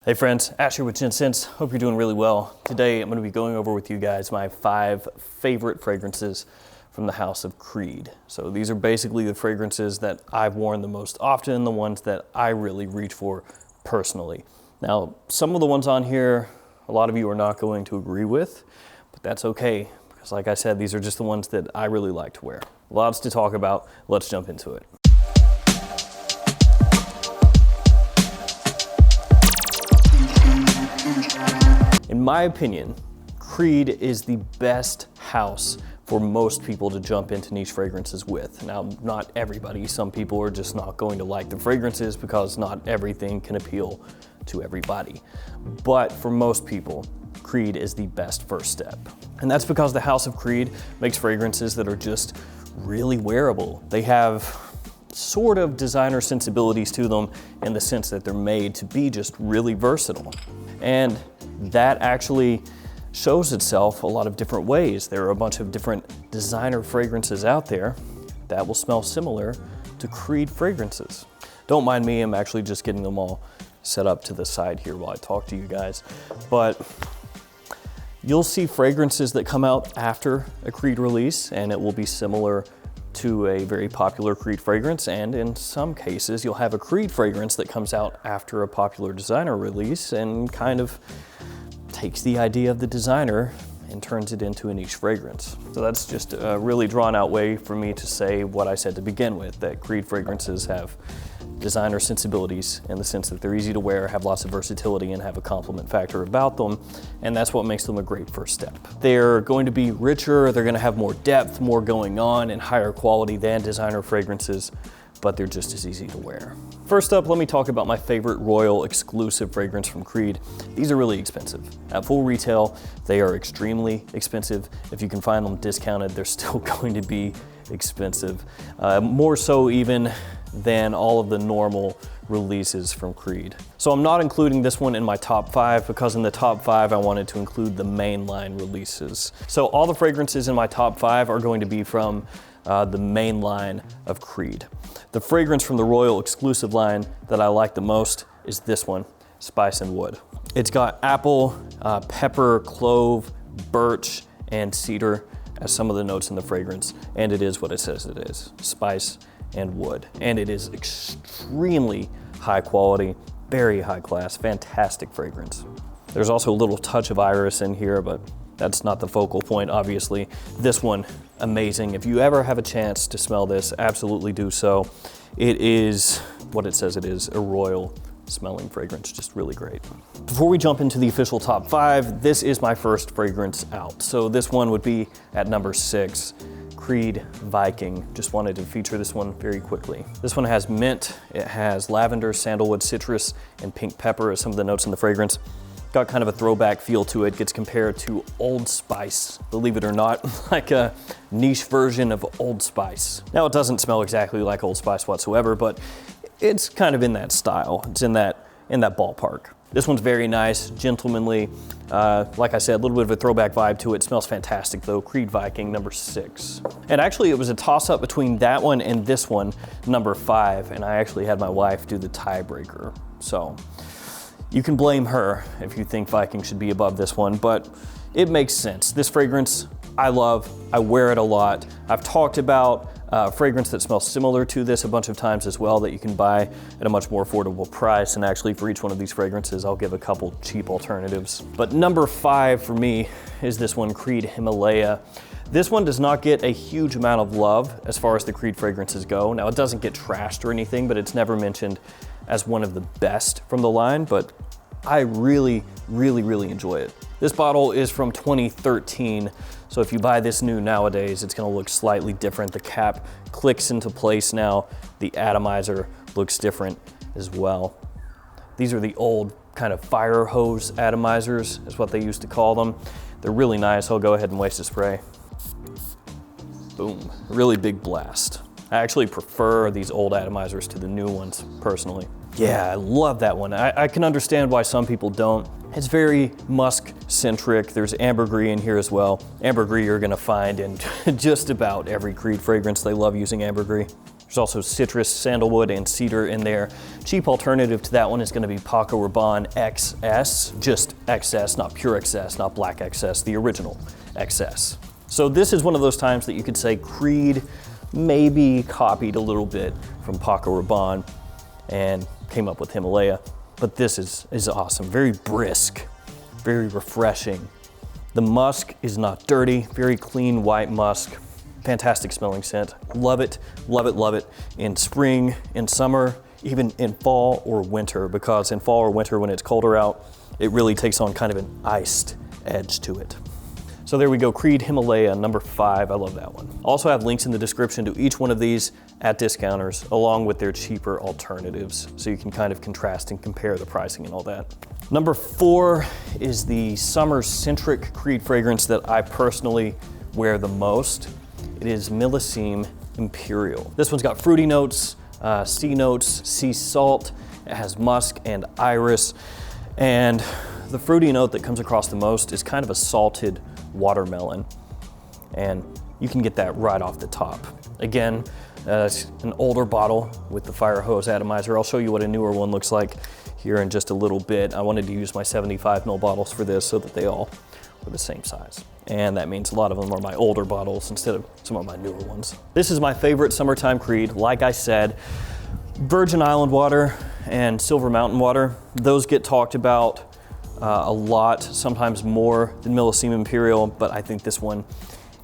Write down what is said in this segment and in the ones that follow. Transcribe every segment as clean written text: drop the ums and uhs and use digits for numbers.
Hey friends, Ash here with Gents. Hope you're doing really well. Today I'm going to be going over with you guys my 5 favorite fragrances from the house of Creed. So these are basically the fragrances that I've worn the most often, the ones that I really reach for personally. Now, some of the ones on here, a lot of you are not going to agree with, but that's okay, because like I said, these are just the ones that I really like to wear. Lots to talk about. Let's jump into it. In my opinion, Creed is the best house for most people to jump into niche fragrances with. Now, not everybody. Some people are just not going to like the fragrances because not everything can appeal to everybody. But for most people, Creed is the best first step. And that's because the house of Creed makes fragrances that are just really wearable. They have sort of designer sensibilities to them in the sense that they're made to be just really versatile. And that actually shows itself a lot of different ways. There are a bunch of different designer fragrances out there that will smell similar to Creed fragrances. Don't mind me, I'm actually just getting them all set up to the side here while I talk to you guys. But you'll see fragrances that come out after a Creed release, and it will be similar to a very popular Creed fragrance, and in some cases you'll have a Creed fragrance that comes out after a popular designer release and kind of takes the idea of the designer and turns it into a niche fragrance. So that's just a really drawn out way for me to say what I said to begin with, that Creed fragrances have designer sensibilities in the sense that they're easy to wear, have lots of versatility, and have a compliment factor about them, and that's what makes them a great first step. They're going to be richer, they're going to have more depth, more going on, and higher quality than designer fragrances, but they're just as easy to wear. First up, let me talk about my favorite Royal exclusive fragrance from Creed. These are really expensive. At full retail, they are extremely expensive. If you can find them discounted, they're still going to be expensive. More so even than all of the normal releases from Creed. So I'm not including this one in my top 5 because in the top 5 I wanted to include the mainline releases. So all the fragrances in my top 5 are going to be from the main line of Creed. The fragrance from the Royal exclusive line that I like the most is this one, Spice and Wood. It's got apple, pepper, clove, birch, and cedar as some of the notes in the fragrance, and it is what it says it is, spice and wood. And it is extremely high quality, very high class, fantastic fragrance. There's also a little touch of iris in here, but that's not the focal point, obviously. This one, amazing. If you ever have a chance to smell this, absolutely do so. It is what it says it is, a royal smelling fragrance, just really great. Before we jump into the official top 5, this is my first fragrance out. So this one would be at number 6, Creed Viking. Just wanted to feature this one very quickly. This one has mint, it has lavender, sandalwood, citrus, and pink pepper as some of the notes in the fragrance. Got kind of a throwback feel to it, gets compared to Old Spice, believe it or not, like a niche version of Old Spice. Now it doesn't smell exactly like Old Spice whatsoever, but it's kind of in that style. It's in that ballpark. This one's very nice, gentlemanly. Like I said, a little bit of a throwback vibe to it. Smells fantastic though. Creed Viking, number 6. And actually it was a toss up between that one and this one, number 5. And I actually had my wife do the tiebreaker. So you can blame her if you think Viking should be above this one, but it makes sense. This fragrance, I love, I wear it a lot. I've talked about a fragrance that smells similar to this a bunch of times as well that you can buy at a much more affordable price. And actually for each one of these fragrances, I'll give a couple cheap alternatives. But number 5 for me is this one, Creed Himalaya. This one does not get a huge amount of love as far as the Creed fragrances go. Now it doesn't get trashed or anything, but it's never mentioned as one of the best from the line, but I really, really, really enjoy it. This bottle is from 2013, so if you buy this new nowadays, it's gonna look slightly different. The cap clicks into place now. The atomizer looks different as well. These are the old kind of fire hose atomizers, is what they used to call them. They're really nice. I'll go ahead and waste a spray. Boom, really big blast. I actually prefer these old atomizers to the new ones, personally. Yeah, I love that one. I can understand why some people don't. It's very musk-centric. There's ambergris in here as well. Ambergris you're gonna find in just about every Creed fragrance. They love using ambergris. There's also citrus, sandalwood, and cedar in there. Cheap alternative to that one is gonna be Paco Rabanne XS, just XS, not pure XS, not black XS, the original XS. So this is one of those times that you could say Creed maybe copied a little bit from Paco Rabanne and came up with Himalaya, but this is awesome. Very brisk, very refreshing. The musk is not dirty, very clean white musk. Fantastic smelling scent. Love it, love it, love it in spring, in summer, even in fall or winter, because in fall or winter when it's colder out, it really takes on kind of an iced edge to it. So there we go, Creed Himalaya number 5, I love that one. Also have links in the description to each one of these at discounters, along with their cheaper alternatives, so you can kind of contrast and compare the pricing and all that. Number 4 is the summer-centric Creed fragrance that I personally wear the most. It is Millesime Imperial. This one's got fruity notes, sea salt. It has musk and iris. And the fruity note that comes across the most is kind of a salted watermelon. And you can get that right off the top. Again, it's an older bottle with the fire hose atomizer. I'll show you what a newer one looks like here in just a little bit. I wanted to use my 75 ml bottles for this so that they all were the same size. And that means a lot of them are my older bottles instead of some of my newer ones. This is my favorite summertime Creed. Like I said, Virgin Island water and Silver Mountain water, those get talked about a lot, sometimes more than Millesime Imperial, but I think this one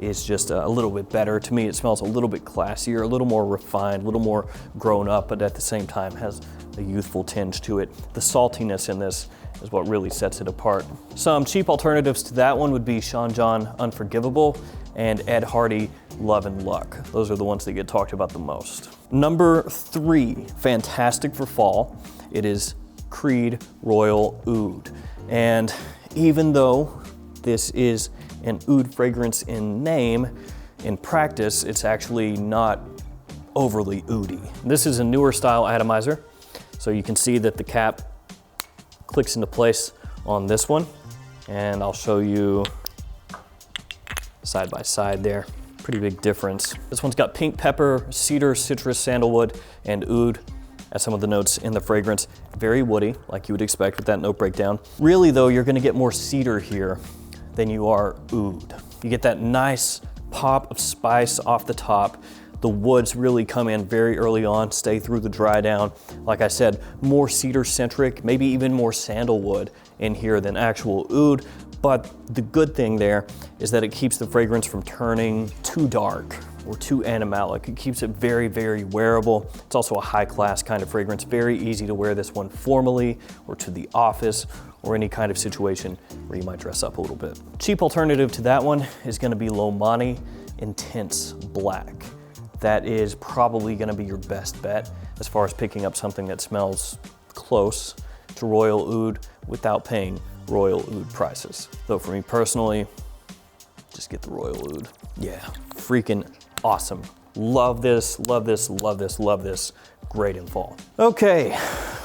is just a little bit better. To me, it smells a little bit classier, a little more refined, a little more grown up, but at the same time has a youthful tinge to it. The saltiness in this is what really sets it apart. Some cheap alternatives to that one would be Sean John Unforgivable and Ed Hardy Love and Luck. Those are the ones that get talked about the most. Number 3, fantastic for fall. It is Creed Royal Oud. And even though this is an oud fragrance in name, in practice, it's actually not overly oudy. This is a newer style atomizer. So you can see that the cap clicks into place on this one, and I'll show you side by side there. Pretty big difference. This one's got pink pepper, cedar, citrus, sandalwood, and oud as some of the notes in the fragrance. Very woody, like you would expect with that note breakdown. Really though, you're gonna get more cedar here than you are oud. You get that nice pop of spice off the top. The woods really come in very early on, stay through the dry down. Like I said, more cedar centric, maybe even more sandalwood in here than actual oud. But the good thing there is that it keeps the fragrance from turning too dark or too animalic. It keeps it very, very wearable. It's also a high class kind of fragrance. Very easy to wear this one formally or to the office or any kind of situation where you might dress up a little bit. Cheap alternative to that one is gonna be Lomani Intense Black. That is probably gonna be your best bet as far as picking up something that smells close to Royal Oud without paying Royal Oud prices. Though for me personally, just get the Royal Oud. Yeah, freaking awesome. Love this, love this, love this, love this. Great in fall. Okay,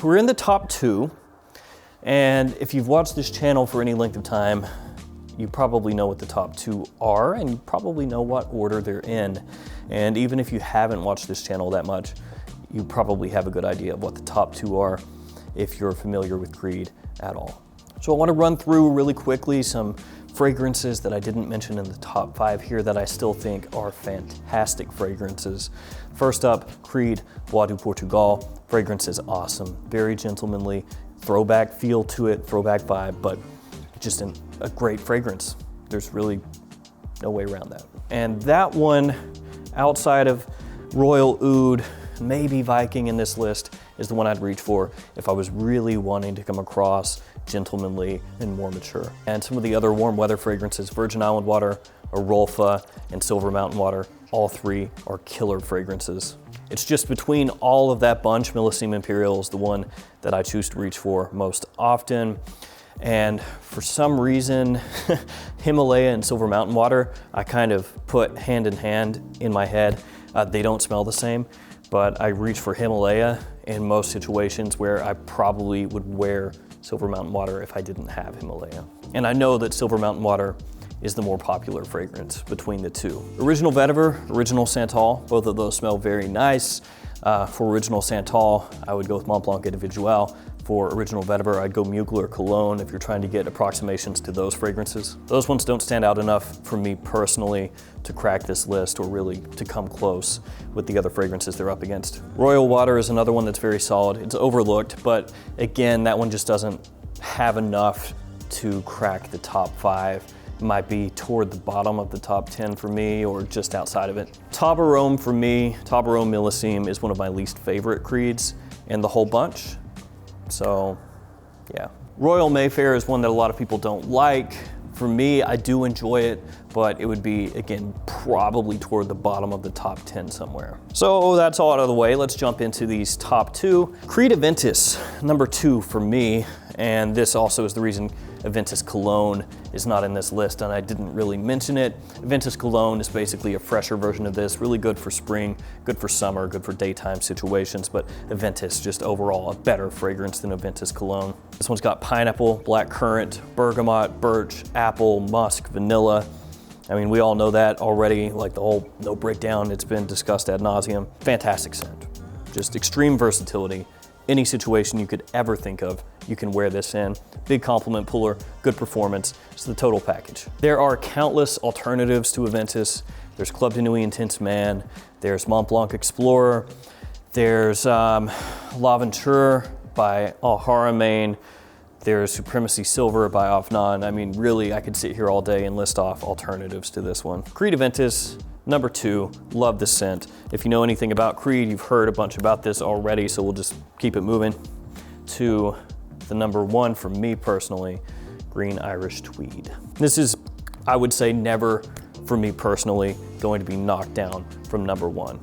we're in the top 2. And if you've watched this channel for any length of time, you probably know what the top 2 are, and you probably know what order they're in. And even if you haven't watched this channel that much, you probably have a good idea of what the top 2 are if you're familiar with Creed at all. So I want to run through really quickly some fragrances that I didn't mention in the top 5 here that I still think are fantastic fragrances. First up, Creed Bois du Portugal. Fragrance is awesome, very gentlemanly, throwback feel to it, throwback vibe, but just a great fragrance. There's really no way around that. And that one, outside of Royal Oud, maybe Viking in this list, is the one I'd reach for if I was really wanting to come across gentlemanly and more mature. And some of the other warm weather fragrances, Virgin Island water, Arolfa, and Silver Mountain water, all 3 are killer fragrances. It's just between all of that bunch, Millesime Imperial is the one that I choose to reach for most often. And for some reason, Himalaya and Silver Mountain water, I kind of put hand in hand in my head. They don't smell the same, but I reach for Himalaya in most situations where I probably would wear Silver Mountain water if I didn't have Himalaya. And I know that Silver Mountain water is the more popular fragrance between the two. Original Vetiver, Original Santal, both of those smell very nice. For Original Santal, I would go with Mont Blanc Individual. For Original Vetiver, I'd go Mugler Cologne if you're trying to get approximations to those fragrances. Those ones don't stand out enough for me personally to crack this list or really to come close with the other fragrances they're up against. Royal Water is another one that's very solid. It's overlooked, but again, that one just doesn't have enough to crack the top 5. It might be toward the bottom of the top 10 for me or just outside of it. Taube Arome for me, Taube Arome Millésime is one of my least favorite creeds in the whole bunch. So, yeah. Royal Mayfair is one that a lot of people don't like. For me, I do enjoy it, but it would be, again, probably toward the bottom of the top 10 somewhere. So that's all out of the way. Let's jump into these top 2. Creed Aventus, number 2 for me, and this also is the reason Aventus Cologne is not in this list, and I didn't really mention it. Aventus Cologne is basically a fresher version of this, really good for spring, good for summer, good for daytime situations, but Aventus just overall a better fragrance than Aventus Cologne. This one's got pineapple, black currant, bergamot, birch, apple, musk, vanilla. I mean, we all know that already, like the whole no breakdown, it's been discussed ad nauseum. Fantastic scent, just extreme versatility. Any situation you could ever think of, you can wear this in. Big compliment puller, good performance, it's the total package. There are countless alternatives to Aventus. There's Club de Nuit Intense Man, there's Mont Blanc Explorer, there's L'Aventure by Al Haramain, there's Supremacy Silver by Afnan. I mean, really, I could sit here all day and list off alternatives to this one. Creed Aventus, number 2, love the scent. If you know anything about Creed, you've heard a bunch about this already, so we'll just keep it moving to the number 1 for me personally, Green Irish Tweed. This is, I would say, never for me personally going to be knocked down from number 1.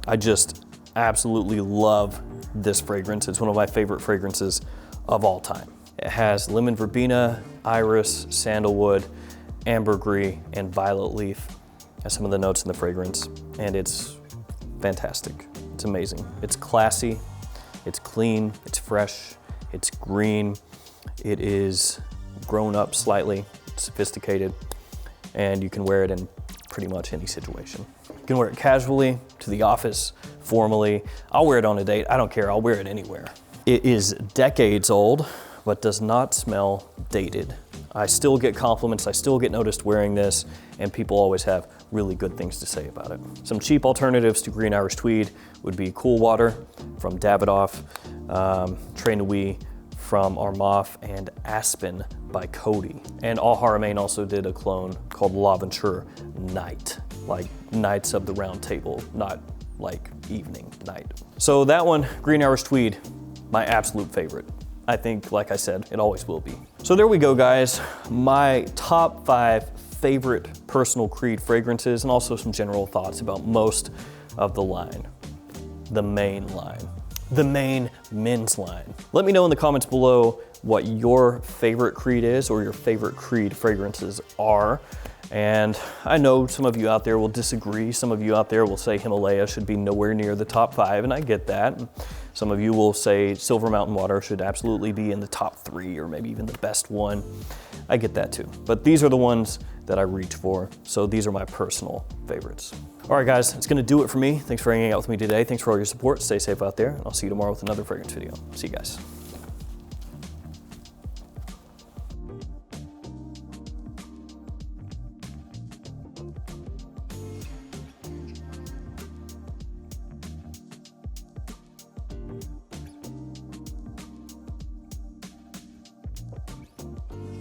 I just absolutely love this fragrance. It's one of my favorite fragrances of all time. It has lemon verbena, iris, sandalwood, ambergris, and violet leaf as some of the notes in the fragrance, and it's fantastic. It's amazing. It's classy, it's clean, it's fresh, it's green, it is grown up slightly, sophisticated, and you can wear it in pretty much any situation. You can wear it casually, to the office, formally. I'll wear it on a date, I don't care, I'll wear it anywhere. It is decades old, but does not smell dated. I still get compliments, I still get noticed wearing this, and people always have really good things to say about it. Some cheap alternatives to Green Irish Tweed would be Cool Water from Davidoff, Tres Nuits from Armaf, and Aspen by Coty. And Al Haramain also did a clone called L'Aventure Night, like Knights of the Round Table, not like evening, night. So that one, Green Irish Tweed, my absolute favorite. I think, like I said, it always will be. So there we go, guys. My top 5 favorite personal Creed fragrances, and also some general thoughts about most of the line. The main line. The main men's line. Let me know in the comments below what your favorite Creed is, or your favorite Creed fragrances are. And I know some of you out there will disagree. Some of you out there will say Himalaya should be nowhere near the top 5, and I get that. Some of you will say Silver Mountain Water should absolutely be in the top 3, or maybe even the best one. I get that too. But these are the ones that I reach for, so these are my personal favorites. All right, guys, it's gonna do it for me. Thanks for hanging out with me today. Thanks for all your support. Stay safe out there, and I'll see you tomorrow with another fragrance video. See you guys.